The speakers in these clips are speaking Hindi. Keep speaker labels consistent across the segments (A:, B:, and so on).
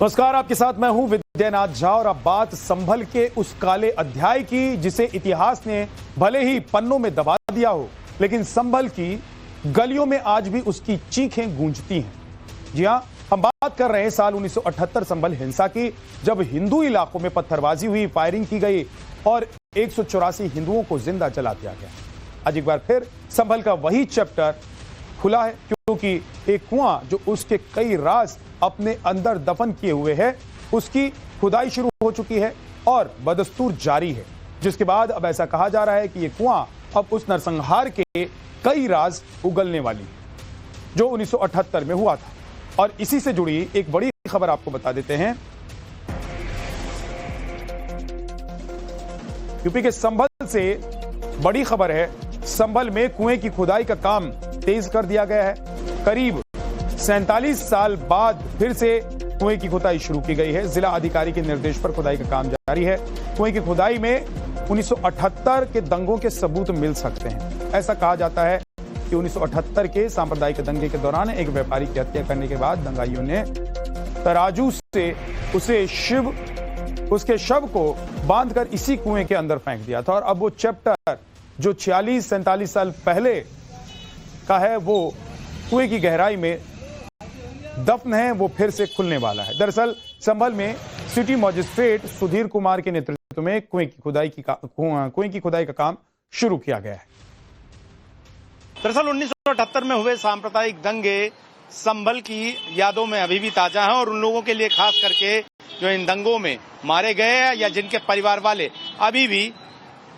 A: नमस्कार, आपके साथ मैं हूं विद्यानाथ झा और अब बात संभल के उस काले अध्याय की जिसे इतिहास ने भले ही पन्नों में दबा दिया हो, लेकिन संभल की गलियों में आज भी उसकी चीखें गूंजती हैं। जी हां, हम बात कर रहे हैं साल 1978 संभल हिंसा की, जब हिंदू इलाकों में पत्थरबाजी हुई, फायरिंग की गई और 184 हिंदुओं को जिंदा जला दिया गया। आज एक बार फिर संभल का वही चैप्टर खुला है, क्योंकि एक कुआं जो उसके कई राज अपने अंदर दफन किए हुए है, उसकी खुदाई शुरू हो चुकी है और बदस्तूर जारी है, जिसके बाद अब ऐसा कहा जा रहा है कि यह कुआं अब उस नरसंहार के कई राज उगलने वाली है जो 1978 में हुआ था। और इसी से जुड़ी एक बड़ी खबर आपको बता देते हैं। यूपी के संभल से बड़ी खबर है। संभल में कुएं की खुदाई का काम तेज कर दिया गया है। करीब 47 साल बाद फिर से कुएं की खुदाई शुरू की गई है। जिला अधिकारी के निर्देश पर खुदाई का काम जारी है। कुएं की खुदाई में 1978 के दंगों के सबूत मिल सकते हैं। ऐसा कहा जाता है कि 1978 के सांप्रदायिक दंगे के दौरान एक व्यापारी की हत्या करने के बाद दंगाइयों ने तराजू से उसके शव को बांधकर इसी कुएं के अंदर फेंक दिया था। और अब वो चैप्टर जो 46-47 साल पहले का है, वो कुएं की गहराई में दफन है, वो फिर से खुलने वाला है। दरअसल संभल में सिटी मजिस्ट्रेट सुधीर कुमार के नेतृत्व में कुएं की खुदाई का काम शुरू किया गया है।
B: दरअसल 1978 में हुए सांप्रदायिक दंगे संभल की यादों में अभी भी ताजा हैं और उन लोगों के लिए खास करके जो इन दंगों में मारे गए हैं या जिनके परिवार वाले अभी भी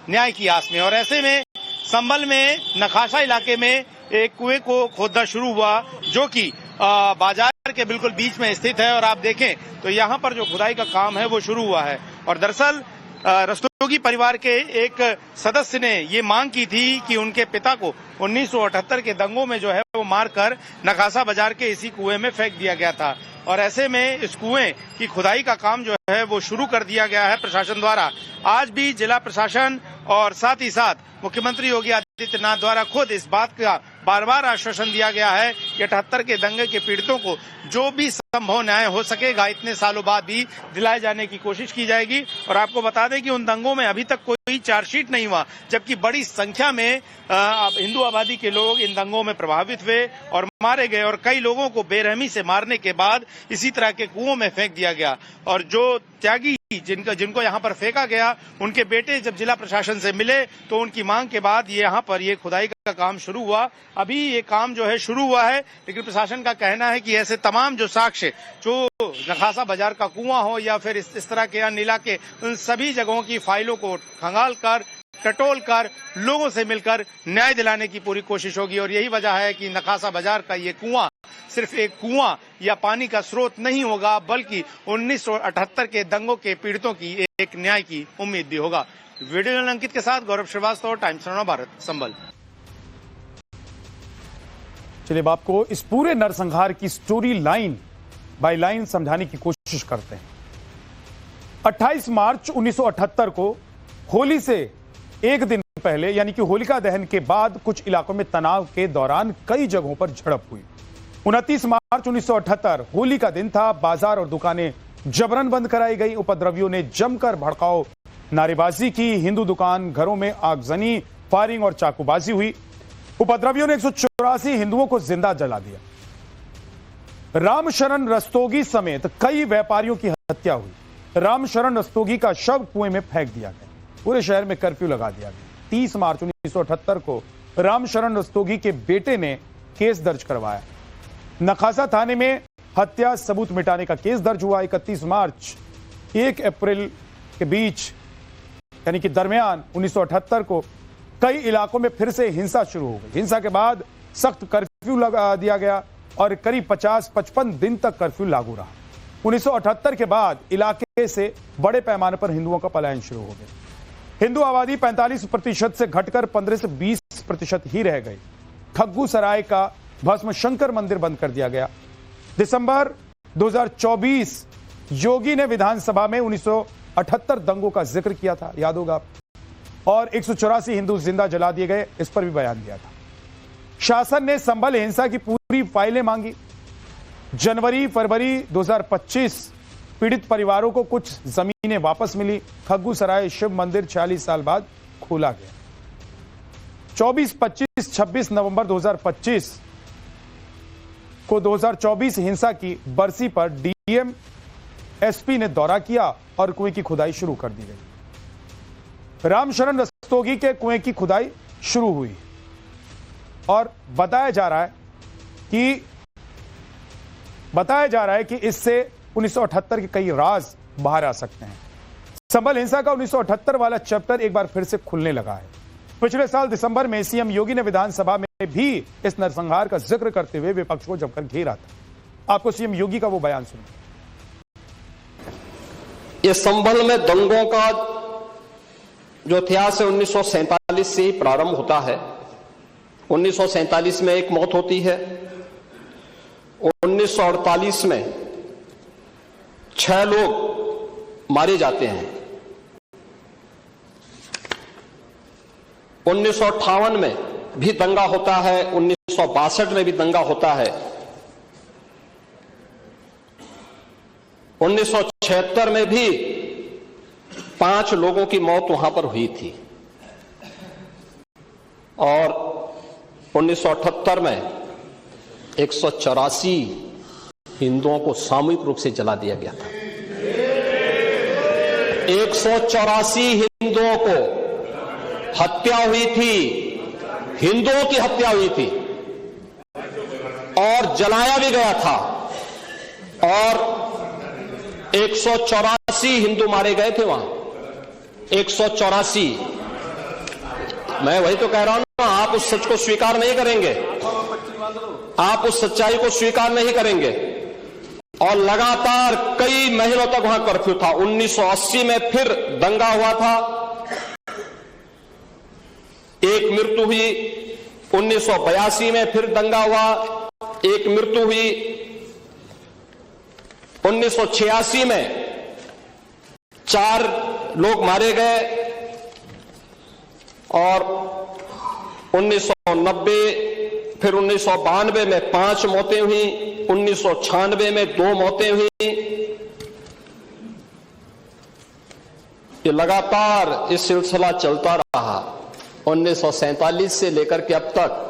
B: न्याय की आस में। और ऐसे में संभल में नखाशा इलाके में एक कुएं को खोदना शुरू हुआ जो कि बाजार के बिल्कुल बीच में स्थित है। और आप देखें तो यहाँ पर जो खुदाई का काम है वो शुरू हुआ है। और दरअसल रस्तोगी परिवार के एक सदस्य ने ये मांग की थी कि उनके पिता को 1978 के दंगों में जो है वो मारकर नखासा बाजार के इसी कुएं में फेंक दिया गया था। और ऐसे में इस कुएं की खुदाई का काम जो है वो शुरू कर दिया गया है प्रशासन द्वारा। आज भी जिला प्रशासन और साथ ही साथ मुख्यमंत्री योगी आदित्यनाथ द्वारा खुद इस बात का बार बार आश्वासन दिया गया है कि 78 के दंगे के पीड़ितों को जो भी संभव न्याय हो सकेगा इतने सालों बाद भी दिलाए जाने की कोशिश की जाएगी। और आपको बता दें कि उन दंगों में अभी तक कोई चार्जशीट नहीं हुआ, जबकि बड़ी संख्या में हिंदू आबादी के लोग इन दंगों में प्रभावित हुए और मारे गए। और कई लोगों को बेरहमी से मारने के बाद इसी तरह के कुओं में फेंक दिया गया। और जो त्यागी जिनको यहाँ पर फेंका गया, उनके बेटे जब जिला प्रशासन से मिले तो उनकी मांग के बाद यहाँ पर ये खुदाई का काम शुरू हुआ। अभी ये काम जो है शुरू हुआ है, लेकिन प्रशासन का कहना है कि ऐसे तमाम जो साक्ष्य, जो नखासा बाजार का कुआं हो या फिर इस तरह के अन्य इलाके, उन सभी जगहों की फाइलों को खंगाल कर टटोल कर लोगों से मिलकर न्याय दिलाने की पूरी कोशिश होगी। और यही वजह है कि नखासा बाजार का ये कुआं सिर्फ एक कुआं या पानी का स्रोत नहीं होगा, बल्कि 1978 के दंगों के पीड़ितों की एक न्याय की उम्मीद भी होगा। वीडियो जर्नलिस्ट अंकित के साथ गौरव श्रीवास्तव, टाइम्स ऑफ भारत, संभल।
A: चलिए आपको इस पूरे नरसंहार की स्टोरी लाइन बाय लाइन समझाने की कोशिश करते हैं। 28 मार्च 1978 को होली से एक दिन पहले, यानी कि होलिका दहन के बाद कुछ इलाकों में तनाव के दौरान कई जगहों पर झड़प हुई। 29 मार्च 1978 होली का दिन था। बाजार और दुकानें जबरन बंद कराई गई। उपद्रवियों ने जमकर भड़काऊ नारेबाजी की। हिंदू दुकान घरों में आगजनी, फायरिंग और चाकूबाजी हुई। उपद्रवियों ने 184 हिंदुओं को जिंदा जला दिया। रामशरण रस्तोगी समेत कई व्यापारियों की हत्या हुई। रामशरण रस्तोगी का शव कुएं में फेंक दिया गया। पूरे शहर में कर्फ्यू लगा दिया गया। 30 मार्च 1978 को रामशरण रस्तोगी के बेटे ने केस दर्ज करवाया। नखासा थाने में हत्या सबूत मिटाने का केस दर्ज हुआ। 31 मार्च 1 अप्रैल के बीच, यानी कि दरमियान 1978 को कई इलाकों में फिर से हिंसा शुरू हो गई। हिंसा के बाद सख्त कर्फ्यू लगा दिया गया और करीब 50-55 दिन तक कर्फ्यू लागू रहा। 1978 के बाद इलाके से बड़े पैमाने पर हिंदुओं का पलायन शुरू हो गया। हिंदू आबादी 45% से घटकर 15 से 20% ही रह गई। खग्गू सराय का भस्म शंकर मंदिर बंद कर दिया गया। दिसंबर 2024 योगी ने विधानसभा में 1978 दंगों का जिक्र किया था, याद होगा आप, और 184 हिंदू जिंदा जला दिए गए, इस पर भी बयान दिया था। शासन ने संभल हिंसा की पूरी फाइलें मांगी। जनवरी फरवरी 2025 पीड़ित परिवारों को कुछ जमीनें वापस मिली। खग्गू सराय शिव मंदिर 46 साल बाद खोला गया। 24, 25, 26 नवंबर 2025 को 2024 हिंसा की बरसी पर डीएम एसपी ने दौरा किया और कुएं की खुदाई शुरू कर दी गई। रामशरण रस्तोगी के कुएं की खुदाई शुरू हुई और बताया जा रहा है कि इससे 1978 के कई राज बाहर आ सकते हैं। संभल हिंसा का 1978 वाला चैप्टर एक बार फिर से खुलने लगा है। पिछले साल दिसंबर में सीएम योगी ने विधानसभा में भी इस नरसंहार का जिक्र करते हुए विपक्ष को जमकर घेरा था। आपको सीएम योगी का वो बयान सुनिए।
C: ये संभल में दंगों का जो इतिहास है 1947 से ही प्रारंभ होता है। 1947 में एक मौत होती है। 1948 में 6 लोग मारे जाते हैं। 1958 में भी दंगा होता है। 1962 में भी दंगा होता है। 1976 में भी 5 लोगों की मौत वहां पर हुई थी और 1978 में 184 हिंदुओं को सामूहिक रूप से जला दिया गया था। 184 हिंदुओं को हत्या हुई थी, हिंदुओं की हत्या हुई थी और जलाया भी गया था और 184 हिंदू मारे गए थे वहां। 184। मैं वही तो कह रहा हूं ना, आप उस सच को स्वीकार नहीं करेंगे, आप उस सच्चाई को स्वीकार नहीं करेंगे और लगातार कई महीनों तक वहां कर्फ्यू था। 1980 में फिर दंगा हुआ था, एक मृत्यु हुई। 1982 में फिर दंगा हुआ, एक मृत्यु हुई। 1986 में 4 लोग मारे गए और 1990 फिर 1992 में 5 मौतें हुई। 1996 में 2 मौतें हुई। ये लगातार इस सिलसिला चलता रहा। 1947 से लेकर के अब तक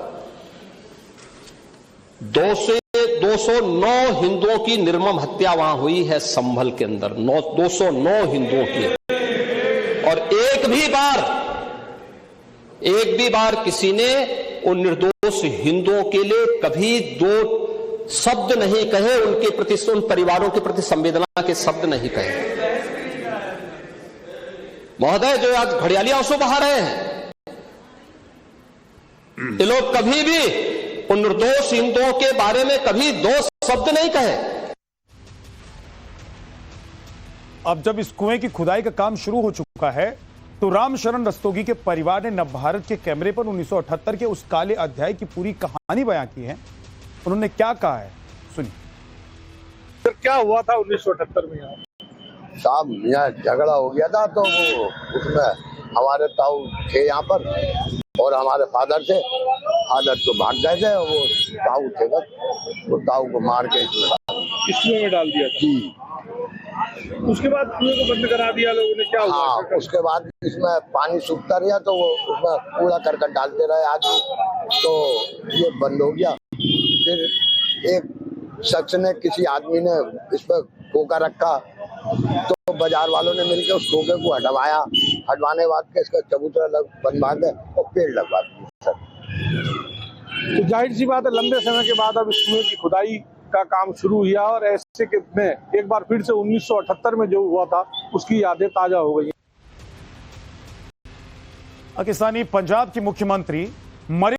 C: 209 हिंदुओं की निर्मम हत्या वहां हुई है संभल के अंदर। 209 हिंदुओं की। और एक भी बार किसी ने उन निर्दोष हिंदुओं के लिए कभी 2 शब्द नहीं कहे, उनके प्रति, उन परिवारों के प्रति संवेदना के शब्द नहीं कहे। महोदय, जो आज घड़ियाली आंसू बहा रहे हैं, ये लोग कभी भी उन निर्दोष हिंदुओं के बारे में कभी 2 शब्द नहीं कहे।
A: अब जब इस कुएं की खुदाई का काम शुरू हो चुका है तो रामशरण रस्तोगी के परिवार ने नवभारत के कैमरे पर 1978 के उस काले अध्याय की पूरी कहानी बयां की है। उन्होंने क्या कहा है, सुनिए।
D: सर, क्या हुआ था 1978 में?
E: साहब, यहाँ झगड़ा हो गया था तो वो उसमें हमारे ताऊ थे यहाँ पर और हमारे फादर थे। फादर तो भाग गए थे, वो ताऊ थे, बस वो ताऊ को मार के
D: इसमें डाल दिया था।
E: जी।
D: उसके बाद कुएं को बंद करा दिया लोगों ने, क्या हुआ?
E: हाँ, उसके बाद इसमें पानी सूखता रहा तो वो उसमें कूड़ा करकट डालते रहे आदमी, तो ये बंद हो गया। फिर एक शख्स ने, किसी आदमी ने इस पर खोखा रखा तो बाजार वालों ने मिलकर उस खोखे को हटवाया। हटवाने बाद के इसका चबूतरा बनवा दे और पेड़ लगवा दिए।
D: तो जाहिर सी बात है, लंबे समय के बाद अब इस कुएं की खुदाई का काम शुरू हुआ और ऐसे के में एक बार फिर से 1978 में जो हुआ था उसकी यादें ताजा हो गई।
A: पाकिस्तानी पंजाब की मुख्यमंत्री